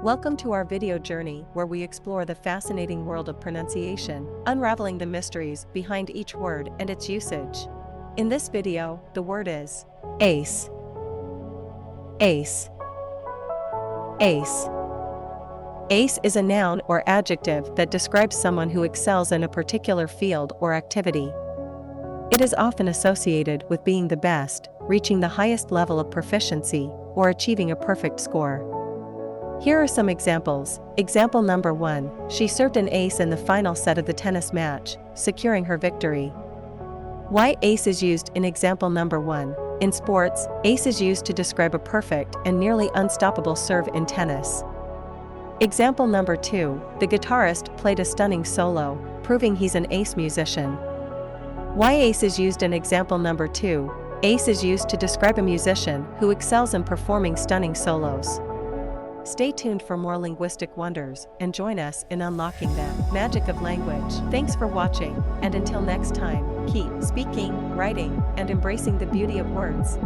Welcome to our video journey where we explore the fascinating world of pronunciation, unraveling the mysteries behind each word and its usage. In this video, the word is ace. Ace. Ace. Ace is a noun or adjective that describes someone who excels in a particular field or activity. It is often associated with being the best, reaching the highest level of proficiency, or achieving a perfect score. Here are some examples. Example number 1, she served an ace in the final set of the tennis match, securing her victory. Why ace is used in example number 1. In sports, ace is used to describe a perfect and nearly unstoppable serve in tennis. Example number 2, the guitarist played a stunning solo, proving he's an ace musician. Why ace is used in example number 2. Ace is used to describe a musician who excels in performing stunning solos. Stay tuned for more linguistic wonders and join us in unlocking the magic of language. Thanks for watching, and until next time, keep speaking, writing, and embracing the beauty of words.